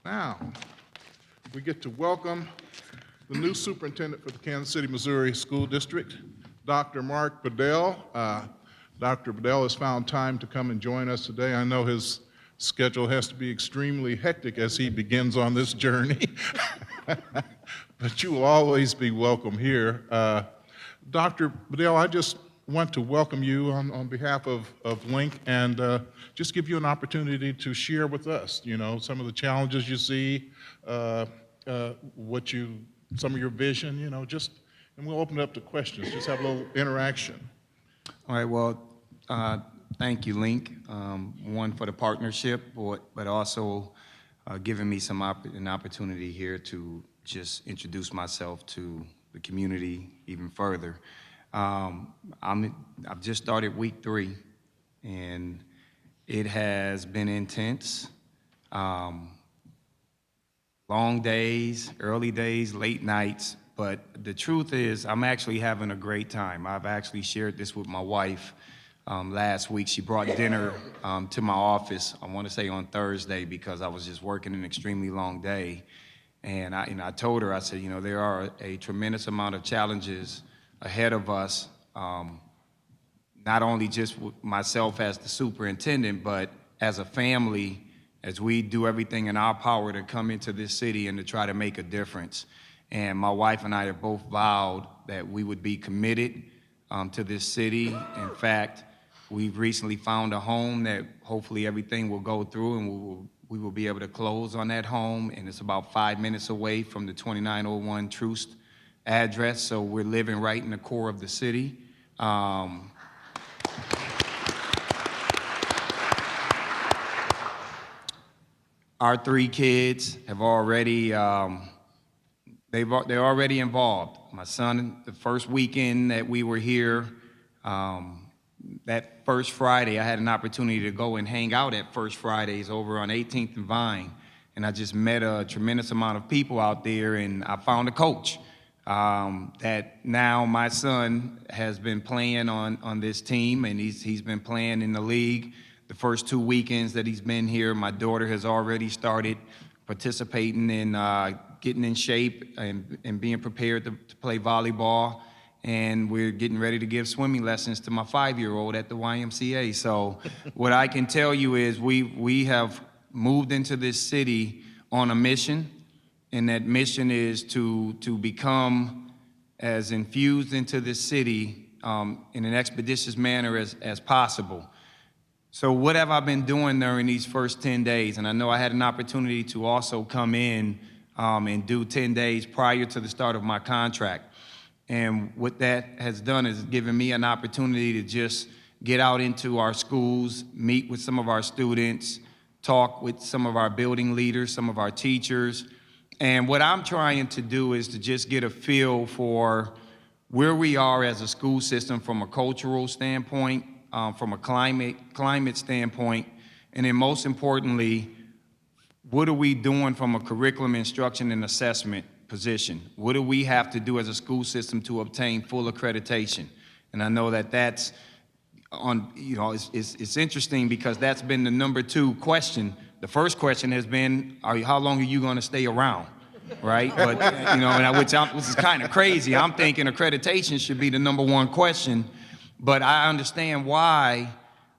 Now, we get to welcome the new superintendent for the Kansas City, Missouri School District, Dr. Mark Bedell. Dr. Bedell has found time to come and join us today. I know his schedule has to be extremely hectic as he begins on this journey, but you will always be welcome here. Dr. Bedell, I just want to welcome you on behalf of Linc and just give you an opportunity to share with us, some of the challenges you see, some of your vision, and we'll open it up to questions, just have a little interaction. All right, well, thank you, Linc, one for the partnership, but also giving me an opportunity here to just introduce myself to the community even further. I've just started week 3, and it has been intense. Long days, early days, late nights, but the truth is I'm actually having a great time. I've actually shared this with my wife last week. She brought dinner to my office, I want to say on Thursday, because I was just working an extremely long day. And I told her, I said, there are a tremendous amount of challenges ahead of us, not only just myself as the superintendent, but as a family, as we do everything in our power to come into this city and to try to make a difference. And my wife and I have both vowed that we would be committed to this city. In fact, we've recently found a home that hopefully everything will go through, and we will be able to close on that home, and it's about 5 minutes away from the 2901 Troost address, so we're living right in the core of the city. Our 3 kids have already, they're already involved. My son, the first weekend that we were here, that first Friday, I had an opportunity to go and hang out at First Fridays over on 18th and Vine, and I just met a tremendous amount of people out there, and I found a coach. That now my son has been playing on this team, and he's been playing in the league. The first 2 weekends that he's been here, my daughter has already started participating in getting in shape and being prepared to play volleyball. And we're getting ready to give swimming lessons to my 5-year-old at the YMCA. So what I can tell you is we have moved into this city on a mission, and that mission is to become as infused into this city in an expeditious manner as possible. So what have I been doing during these first 10 days? And I know I had an opportunity to also come in and do 10 days prior to the start of my contract. And what that has done is given me an opportunity to just get out into our schools, meet with some of our students, talk with some of our building leaders, some of our teachers. And what I'm trying to do is to just get a feel for where we are as a school system from a cultural standpoint, from a climate standpoint, and then most importantly, what are we doing from a curriculum instruction and assessment position? What do we have to do as a school system to obtain full accreditation? And I know that that's on, it's interesting because that's been the number 2 question. The first question has been, how long are you going to stay around, right? But, which is kind of crazy. I'm thinking accreditation should be the number 1 question, but I understand why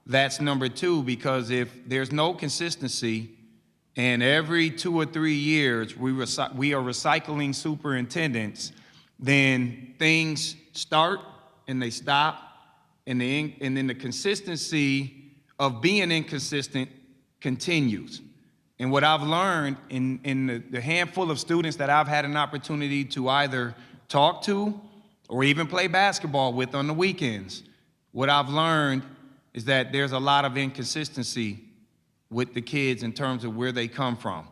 that's number 2, because if there's no consistency, and every 2 or 3 years we are recycling superintendents, then things start and they stop, and then the consistency of being inconsistent continues. And what I've learned in the handful of students that I've had an opportunity to either talk to or even play basketball with on the weekends, what I've learned is that there's a lot of inconsistency with the kids in terms of where they come from,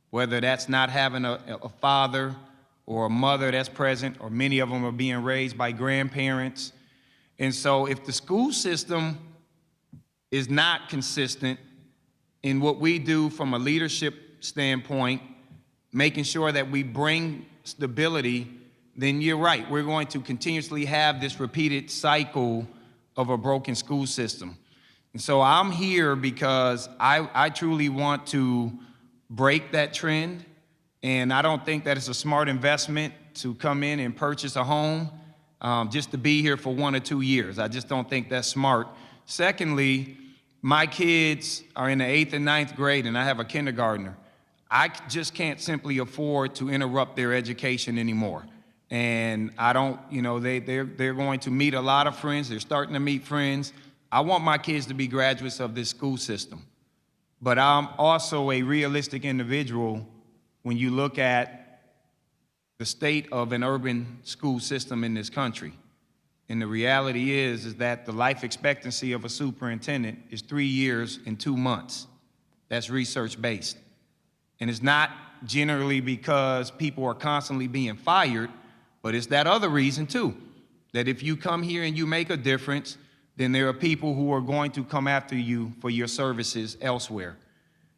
whether that's not having a father or a mother that's present, or many of them are being raised by grandparents. And so if the school system is not consistent in what we do from a leadership standpoint, making sure that we bring stability, then you're right, we're going to continuously have this repeated cycle of a broken school system. And so I'm here because I truly want to break that trend, and I don't think that it's a smart investment to come in and purchase a home just to be here for 1 or 2 years. I just don't think that's smart. Secondly, my kids are in the 8th and 9th grade, and I have a kindergartner. I just can't simply afford to interrupt their education anymore. And I don't, you know, they're going to meet a lot of friends. They're starting to meet friends. I want my kids to be graduates of this school system. But I'm also a realistic individual when you look at the state of an urban school system in this country. And the reality is that the life expectancy of a superintendent is 3 years and 2 months. That's research-based. And it's not generally because people are constantly being fired, but it's that other reason too, that if you come here and you make a difference, then there are people who are going to come after you for your services elsewhere.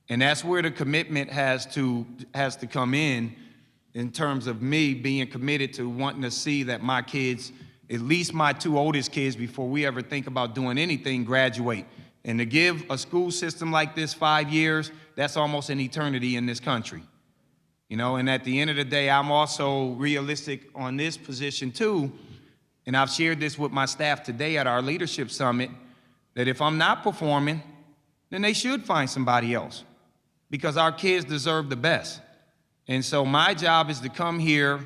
And that's where the commitment has to come in terms of me being committed to wanting to see that my kids, at least my 2 oldest kids, before we ever think about doing anything, graduate. And to give a school system like this 5 years, that's almost an eternity in this country. You know, and at the end of the day, I'm also realistic on this position too, and I've shared this with my staff today at our leadership summit, that if I'm not performing, then they should find somebody else, because our kids deserve the best. And so my job is to come here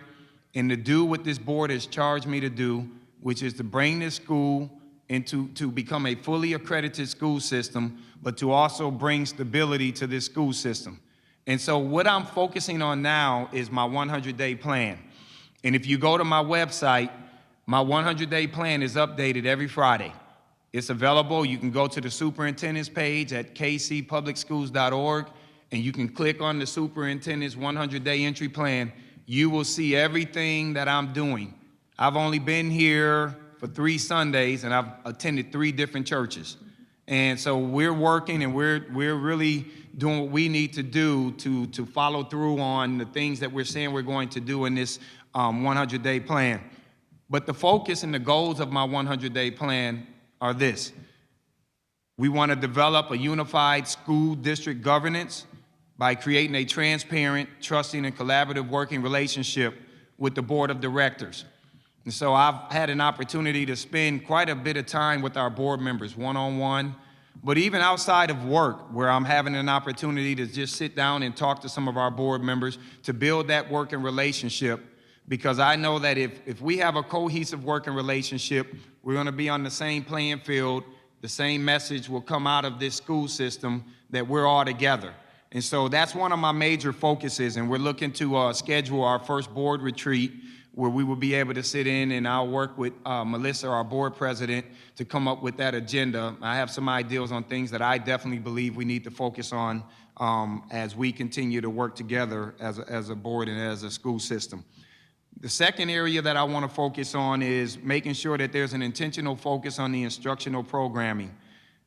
and to do what this board has charged me to do, which is to bring this school into to become a fully accredited school system, but to also bring stability to this school system. And so what I'm focusing on now is my 100-day plan. And if you go to my website, my 100-day plan is updated every Friday. It's available. You can go to the superintendent's page at kcpublicschools.org, and you can click on the superintendent's 100-day entry plan. You will see everything that I'm doing. I've only been here for 3 Sundays, and I've attended 3 different churches. And so we're working, and we're really doing what we need to do to follow through on the things that we're saying we're going to do in this 100-day plan. But the focus and the goals of my 100-day plan are this. We want to develop a unified school district governance by creating a transparent, trusting, and collaborative working relationship with the board of directors. And so I've had an opportunity to spend quite a bit of time with our board members, one-on-one, but even outside of work, where I'm having an opportunity to just sit down and talk to some of our board members to build that working relationship, because I know that if we have a cohesive working relationship, we're going to be on the same playing field. The same message will come out of this school system, that we're all together. And so that's one of my major focuses, and we're looking to schedule our first board retreat where we will be able to sit in, and I'll work with Melissa, our board president, to come up with that agenda. I have some ideas on things that I definitely believe we need to focus on as we continue to work together as a board and as a school system. The second area that I want to focus on is making sure that there's an intentional focus on the instructional programming,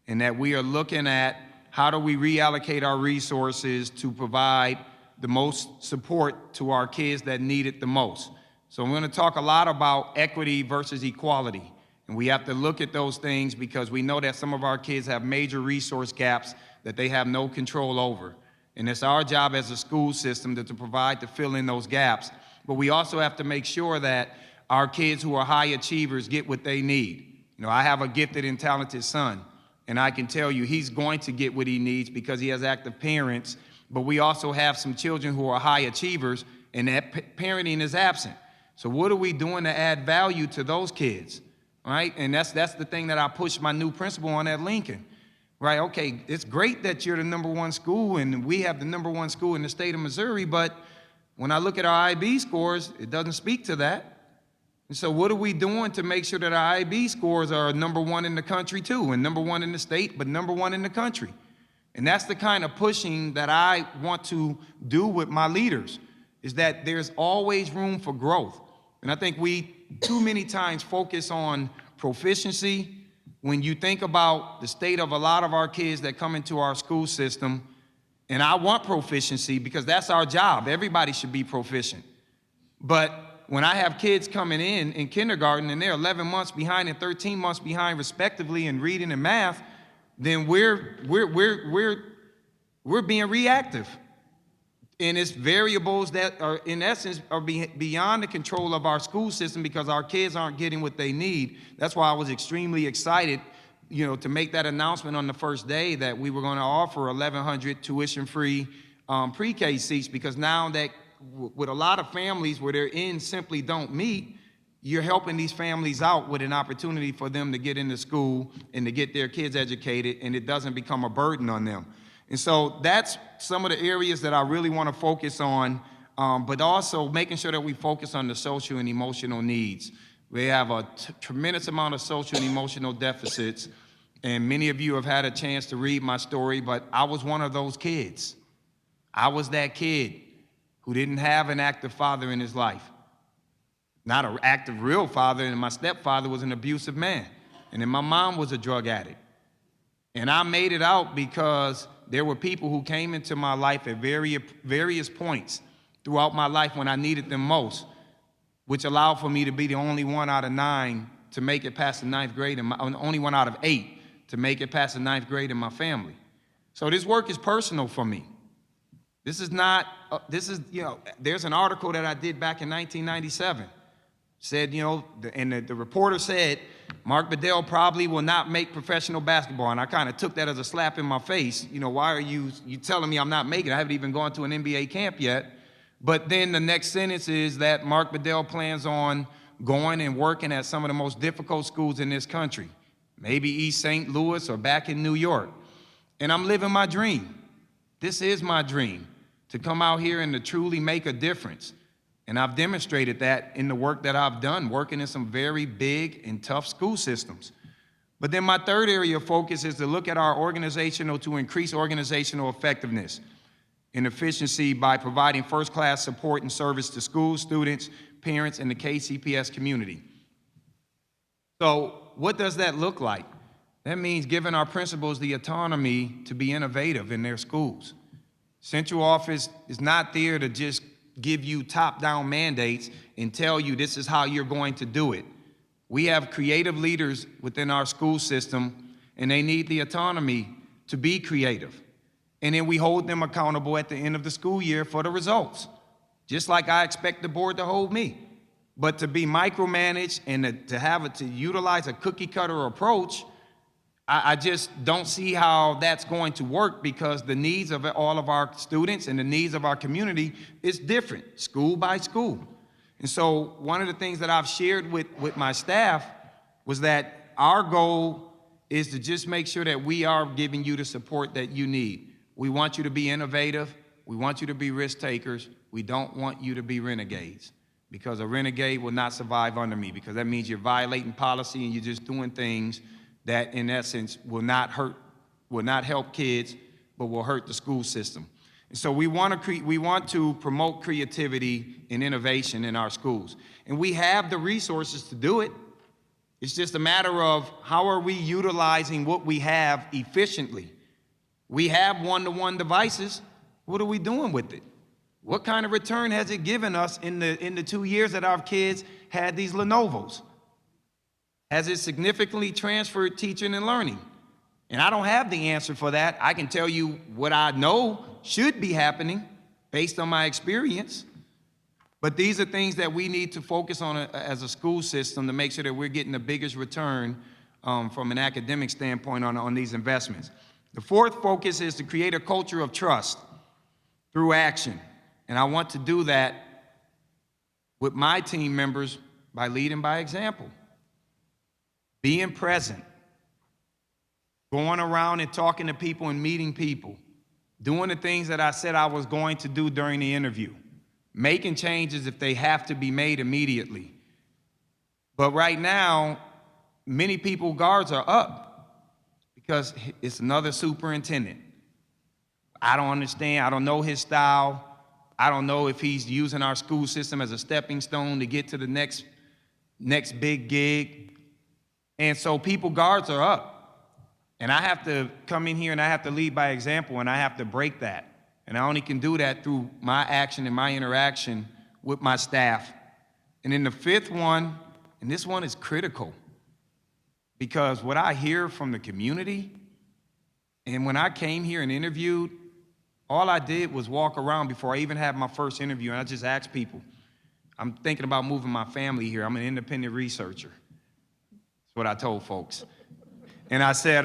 and that we are looking at how do we reallocate our resources to provide the most support to our kids that need it the most. So I'm going to talk a lot about equity versus equality, and we have to look at those things because we know that some of our kids have major resource gaps that they have no control over. And it's our job as a school system to provide to fill in those gaps. But we also have to make sure that our kids who are high achievers get what they need. You know, I have a gifted and talented son, and I can tell you he's going to get what he needs because he has active parents, but we also have some children who are high achievers, and that parenting is absent. So what are we doing to add value to those kids, right? And that's the thing that I push my new principal on at Lincoln, right? Okay, it's great that you're the #1 school, and we have the #1 school in the state of Missouri, but when I look at our IB scores, it doesn't speak to that. And so what are we doing to make sure that our IB scores are #1 in the country too, and #1 in the state, but #1 in the country? And that's the kind of pushing that I want to do with my leaders, is that there's always room for growth. And I think we too many times focus on proficiency. When you think about the state of a lot of our kids that come into our school system, and I want proficiency because that's our job. Everybody should be proficient. But when I have kids coming in kindergarten and they're 11 months behind and 13 months behind respectively in reading and math, then we're being reactive. And it's variables that are, in essence, are beyond the control of our school system because our kids aren't getting what they need. That's why I was extremely excited, to make that announcement on the first day that we were going to offer 1,100 tuition-free pre-K seats, because now that with a lot of families where their ends simply don't meet, you're helping these families out with an opportunity for them to get into school and to get their kids educated, and it doesn't become a burden on them. And so that's some of the areas that I really want to focus on, but also making sure that we focus on the social and emotional needs. We have a tremendous amount of social and emotional deficits, and many of you have had a chance to read my story, but I was one of those kids. I was that kid who didn't have an active father in his life. Not an active real father, and my stepfather was an abusive man. And then my mom was a drug addict. And I made it out because there were people who came into my life at various points throughout my life when I needed them most, which allowed for me to be the only one out of 9 to make it past the 9th grade, and only one out of 8 to make it past the 9th grade in my family. So this work is personal for me. This is not, there's an article that I did back in 1997. Said, and the reporter said, Mark Bedell probably will not make professional basketball. And I kind of took that as a slap in my face. Why are you telling me I'm not making it? I haven't even gone to an NBA camp yet. But then the next sentence is that Mark Bedell plans on going and working at some of the most difficult schools in this country, maybe East St. Louis or back in New York. And I'm living my dream. This is my dream, to come out here and to truly make a difference. And I've demonstrated that in the work that I've done, working in some very big and tough school systems. But then my third area of focus is to look at our to increase organizational effectiveness and efficiency by providing first-class support and service to schools, students, parents, and the KCPS community. So what does that look like? That means giving our principals the autonomy to be innovative in their schools. Central office is not there to just give you top-down mandates and tell you this is how you're going to do it. We have creative leaders within our school system, and they need the autonomy to be creative. And then we hold them accountable at the end of the school year for the results, just like I expect the board to hold me. But to be micromanaged and to utilize a cookie-cutter approach, I just don't see how that's going to work, because the needs of all of our students and the needs of our community is different, school by school. And so one of the things that I've shared with my staff was that our goal is to just make sure that we are giving you the support that you need. We want you to be innovative. We want you to be risk takers. We don't want you to be renegades, because a renegade will not survive under me, because that means you're violating policy and you're just doing things that in essence will not help kids, but will hurt the school system. And so we want to promote creativity and innovation in our schools. And we have the resources to do it. It's just a matter of how are we utilizing what we have efficiently. We have one-to-one devices. What are we doing with it? What kind of return has it given us in the 2 years that our kids had these Lenovo's? Has it significantly transferred teaching and learning? And I don't have the answer for that. I can tell you what I know should be happening based on my experience. But these are things that we need to focus on as a school system to make sure that we're getting the biggest return from an academic standpoint on these investments. The fourth focus is to create a culture of trust through action. And I want to do that with my team members by leading by example. Being present, going around and talking to people and meeting people, doing the things that I said I was going to do during the interview, making changes if they have to be made immediately. But right now, many people's guards are up because it's another superintendent. I don't understand, I don't know his style. I don't know if he's using our school system as a stepping stone to get to the next big gig. And so people's guards are up. And I have to come in here and I have to lead by example, and I have to break that. And I only can do that through my action and my interaction with my staff. And then the fifth one, and this one is critical, because what I hear from the community, and when I came here and interviewed, all I did was walk around before I even had my first interview, and I just asked people, I'm thinking about moving my family here. I'm an independent researcher. That's what I told folks. And I said,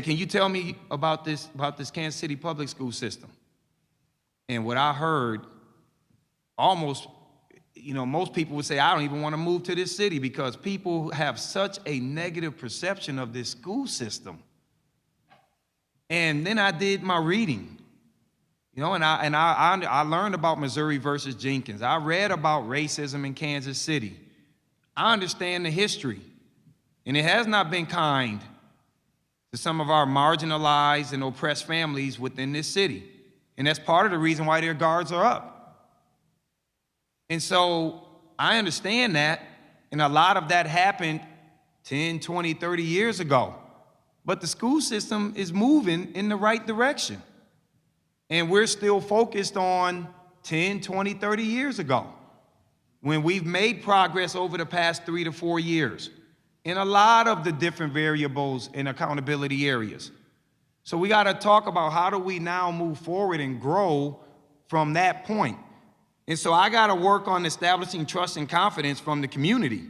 can you tell me about this Kansas City public school system? And what I heard, almost, most people would say, I don't even want to move to this city because people have such a negative perception of this school system. And then I did my reading, and I learned about Missouri versus Jenkins. I read about racism in Kansas City. I understand the history, and it has not been kind to some of our marginalized and oppressed families within this city. And that's part of the reason why their guards are up. And so I understand that, and a lot of that happened 10, 20, 30 years ago. But the school system is moving in the right direction. And we're still focused on 10, 20, 30 years ago, when we've made progress over the past 3 to 4 years in a lot of the different variables and accountability areas. So we got to talk about how do we now move forward and grow from that point. And so I got to work on establishing trust and confidence from the community.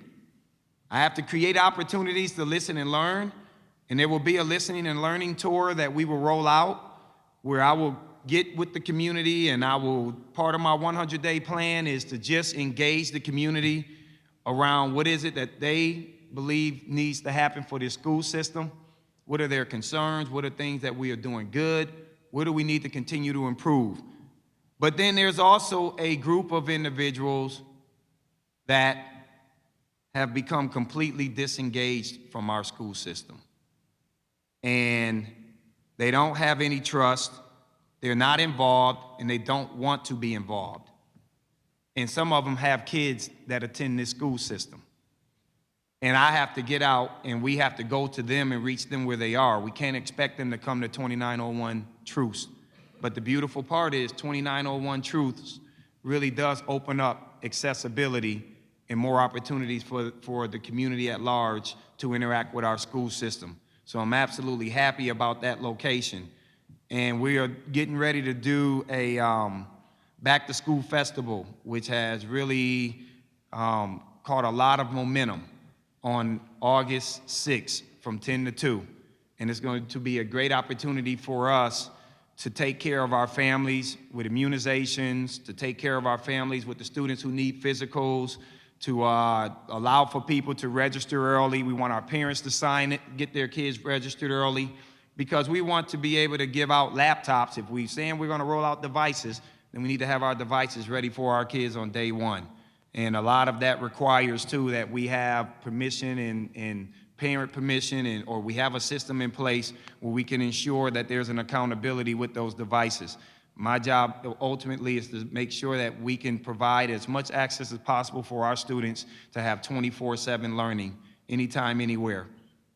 I have to create opportunities to listen and learn, and there will be a listening and learning tour that we will roll out where I will get with the community, and part of my 100-day plan is to just engage the community around what is it that they believe needs to happen for their school system. What are their concerns? What are things that we are doing good? What do we need to continue to improve? But then there's also a group of individuals that have become completely disengaged from our school system. And they don't have any trust, they're not involved, and they don't want to be involved. And some of them have kids that attend this school system. And I have to get out, and we have to go to them and reach them where they are. We can't expect them to come to 2901 Truths. But the beautiful part is 2901 Truths really does open up accessibility and more opportunities for the community at large to interact with our school system. So I'm absolutely happy about that location. And we are getting ready to do a back to school festival, which has really caught a lot of momentum on August 6th from 10 to 2. And it's going to be a great opportunity for us to take care of our families with immunizations, to take care of our families with the students who need physicals, to allow for people to register early. We want our parents to sign it, get their kids registered early, because we want to be able to give out laptops. If we're saying we're going to roll out devices, then we need to have our devices ready for our kids on day one. And a lot of that requires, too, that we have permission and parent permission, or we have a system in place where we can ensure that there's an accountability with those devices. My job ultimately is to make sure that we can provide as much access as possible for our students to have 24/7 learning, anytime, anywhere.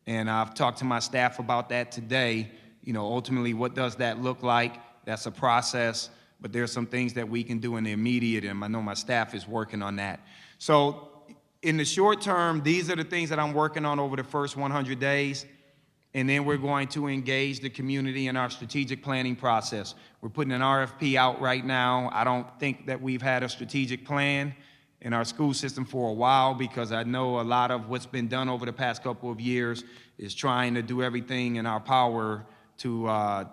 And I've talked to my staff about that today. Ultimately, what does that look like? That's a process, but there's some things that we can do in the immediate, and I know my staff is working on that. So in the short term, these are the things that I'm working on over the first 100 days. And then we're going to engage the community in our strategic planning process. We're putting an RFP out right now. I don't think that we've had a strategic plan in our school system for a while, because I know a lot of what's been done over the past couple of years is trying to do everything in our power to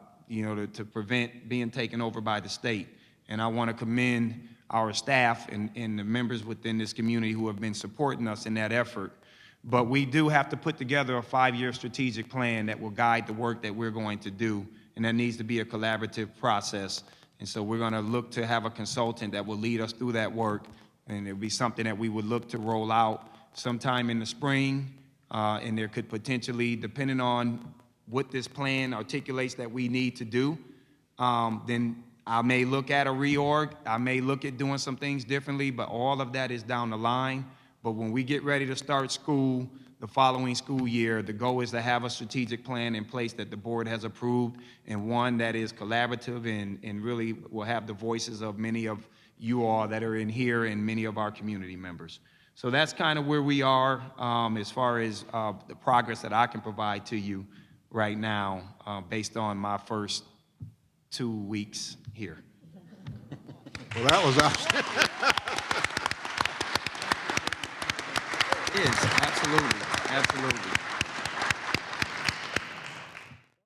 prevent being taken over by the state. And I want to commend our staff and the members within this community who have been supporting us in that effort. But we do have to put together a 5-year strategic plan that will guide the work that we're going to do, and that needs to be a collaborative process. And so we're going to look to have a consultant that will lead us through that work, and it'll be something that we would look to roll out sometime in the spring, and there could potentially, depending on what this plan articulates that we need to do, then I may look at a reorg, I may look at doing some things differently, but all of that is down the line. But when we get ready to start school the following school year, the goal is to have a strategic plan in place that the board has approved, and one that is collaborative and really will have the voices of many of you all that are in here and many of our community members. So that's kind of where we are as far as the progress that I can provide to you right now based on my first 2 weeks here. Well, that was outstanding. Yes, absolutely, absolutely.